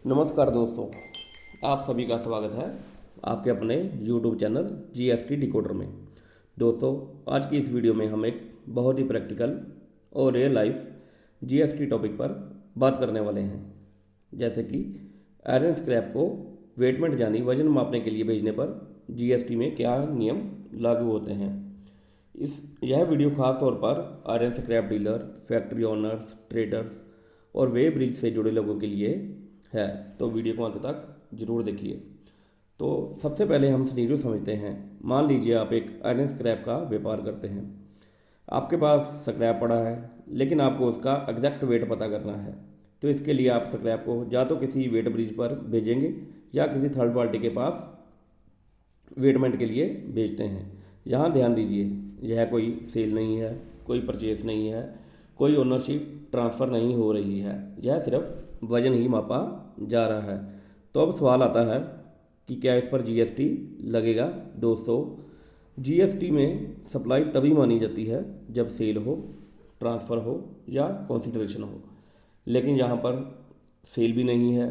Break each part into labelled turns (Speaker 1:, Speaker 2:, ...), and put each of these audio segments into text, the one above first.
Speaker 1: नमस्कार दोस्तों, आप सभी का स्वागत है आपके अपने YouTube चैनल GST डिकोडर में। दोस्तों, आज की इस वीडियो में हम एक बहुत ही प्रैक्टिकल और रियल लाइफ GST टॉपिक पर बात करने वाले हैं। जैसे कि आयरन स्क्रैप को वेटमेंट यानी वजन मापने के लिए भेजने पर GST में क्या नियम लागू होते हैं। यह वीडियो खास तौर पर iron scrap dealer, factory owners, traders और वे ब्रिज से जुड़े लोगों के लिए है, तो वीडियो को अंत तक जरूर देखिए। तो सबसे पहले हम सिनेरियो समझते हैं। मान लीजिए आप एक आयरन स्क्रैप का व्यापार करते हैं। आपके पास स्क्रैप पड़ा है, लेकिन आपको उसका एग्जैक्ट वेट पता करना है। तो इसके लिए आप स्क्रैप को या तो किसी वेट ब्रिज पर भेजेंगे या किसी थर्ड पार्टी के पास वेटमेंट के लिए भेजते हैं। यहाँ ध्यान दीजिए, यह कोई सेल नहीं है, कोई परचेस नहीं है, कोई ओनरशिप ट्रांसफ़र नहीं हो रही है, यह सिर्फ वजन ही मापा जा रहा है। तो अब सवाल आता है कि क्या इस पर GST लगेगा। दोस्तों, GST में सप्लाई तभी मानी जाती है जब सेल हो, ट्रांसफ़र हो या कंसिडरेशन हो। लेकिन यहाँ पर सेल भी नहीं है,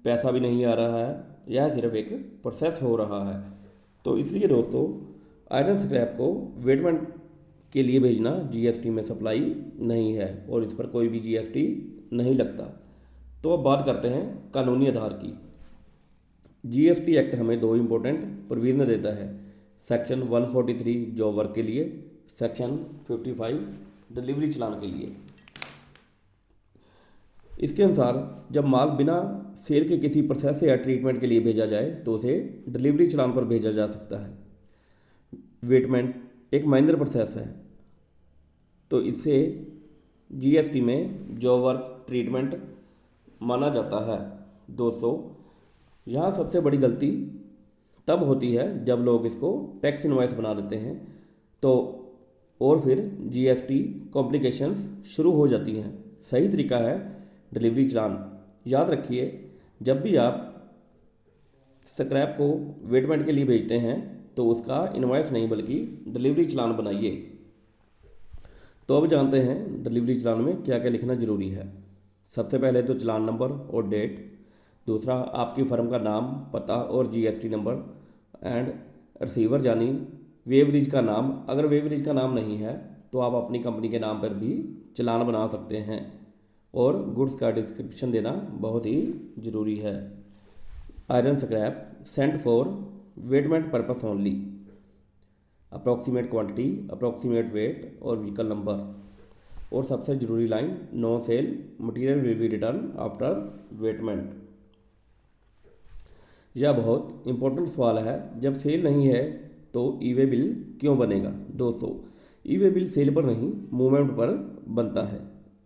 Speaker 1: पैसा भी नहीं आ रहा है, यह सिर्फ एक प्रोसेस हो रहा है। तो इसलिए दोस्तों, आयरन स्क्रैप को वेटमेंट के लिए भेजना GST में सप्लाई नहीं है और इस पर कोई भी GST नहीं लगता। तो अब बात करते हैं कानूनी आधार की। GST एक्ट हमें दो इम्पोर्टेंट प्रोविजन देता है। सेक्शन 143 जॉब वर्क के लिए, सेक्शन 55 डिलीवरी चलान के लिए। इसके अनुसार जब माल बिना सेल के किसी प्रोसेस या ट्रीटमेंट के लिए भेजा जाए तो उसे डिलीवरी चलान पर भेजा जा सकता है। वेटमेंट एक माइनर प्रोसेस है, तो इससे GST में जॉब वर्क ट्रीटमेंट माना जाता है। दोस्तों, यहाँ सबसे बड़ी गलती तब होती है जब लोग इसको टैक्स इनवॉइस बना देते हैं, तो और फिर GST कॉम्प्लिकेशंस शुरू हो जाती हैं। सही तरीका है डिलीवरी चलान। याद रखिए, जब भी आप स्क्रैप को वेटमेंट के लिए भेजते हैं तो उसका इनवॉइस नहीं बल्कि डिलीवरी चलान बनाइए। तो अब जानते हैं डिलीवरी चलान में क्या क्या लिखना ज़रूरी है। सबसे पहले तो चलान नंबर और डेट। दूसरा, आपकी फर्म का नाम, पता और GST नंबर। एंड रिसीवर यानी वेवरेज का नाम। अगर वेवरेज का नाम नहीं है तो आप अपनी कंपनी के नाम पर भी चलान बना सकते हैं। और गुड्स का डिस्क्रिप्शन देना बहुत ही ज़रूरी है। Iron scrap sent for weightment purpose only. Approximate quantity, approximate weight और व्हीकल नंबर। और सबसे ज़रूरी line, no sale, material will be return after weightment. यह बहुत इंपॉर्टेंट सवाल है। जब सेल नहीं है तो ई वे बिल क्यों बनेगा। दोस्तों, ई वे बिल सेल पर नहीं, मूवमेंट पर बनता है।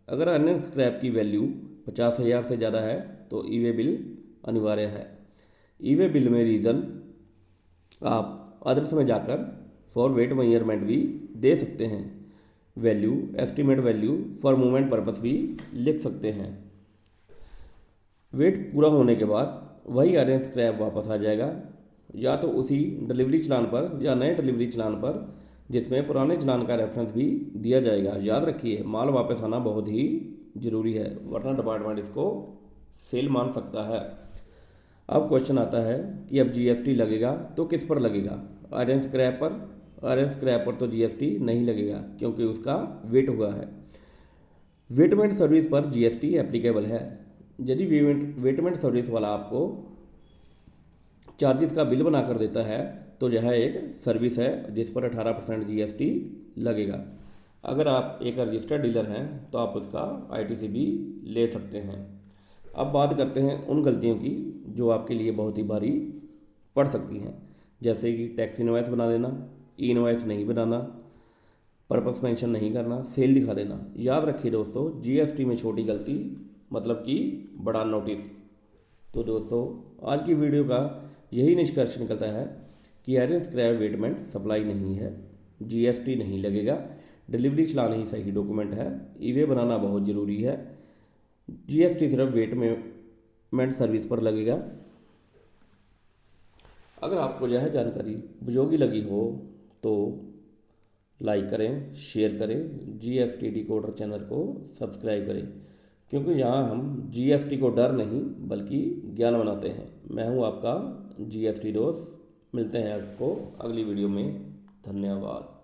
Speaker 1: अगर अन्य स्क्रैप की वैल्यू 50,000 से ज़्यादा है तो ई वे बिल अनिवार्य है। ई वे बिल में रीज़न आप अदर्स में जाकर फॉर वेट मेजरमेंट भी दे सकते हैं। Value, estimate value for movement purpose भी लिख सकते हैं। वेट पूरा होने के बाद वही आयरन स्क्रैप वापस आ जाएगा, या तो उसी डिलीवरी चलान पर या नए डिलीवरी चलान पर जिसमें पुराने चलान का रेफरेंस भी दिया जाएगा। याद रखिए, माल वापस आना बहुत ही ज़रूरी है, वरना डिपार्टमेंट इसको सेल मान सकता है। अब क्वेश्चन आता है कि अब GST लगेगा तो किस पर लगेगा। आयरन स्क्रैप पर। आयरन स्क्रैप पर तो GST नहीं लगेगा क्योंकि उसका वेट हुआ है। वेटमेंट सर्विस पर GST एप्लीकेबल है। यदि वेटमेंट सर्विस वाला आपको चार्जेस का बिल बना कर देता है तो यह एक सर्विस है जिस पर 18% GST लगेगा। अगर आप एक रजिस्टर्ड डीलर हैं तो आप उसका ITC भी ले सकते हैं। अब बात करते हैं उन गलतियों की जो आपके लिए बहुत ही भारी पड़ सकती हैं, जैसे कि टैक्स इनवॉइस बना देना, ई इनवॉइस नहीं बनाना, पर्पस मेंशन नहीं करना, सेल दिखा देना। याद रखिए दोस्तों, GST में छोटी गलती मतलब कि बड़ा नोटिस। तो दोस्तों, आज की वीडियो का यही निष्कर्ष निकलता है कि आयरन स्क्रैप वेटमेंट सप्लाई नहीं है, GST नहीं लगेगा, डिलीवरी चलान ही सही डॉक्यूमेंट है, ई वे बनाना बहुत ज़रूरी है, GST सिर्फ वेटमेंट सर्विस पर लगेगा। अगर आपको यह जानकारी उपयोगी लगी हो तो लाइक करें, शेयर करें, GST डिकोडर चैनल को सब्सक्राइब करें, क्योंकि यहाँ हम जीएसटी को डर नहीं बल्कि ज्ञान बनाते हैं। मैं हूँ आपका जीएसटी दोस्त। मिलते हैं आपको अगली वीडियो में। धन्यवाद।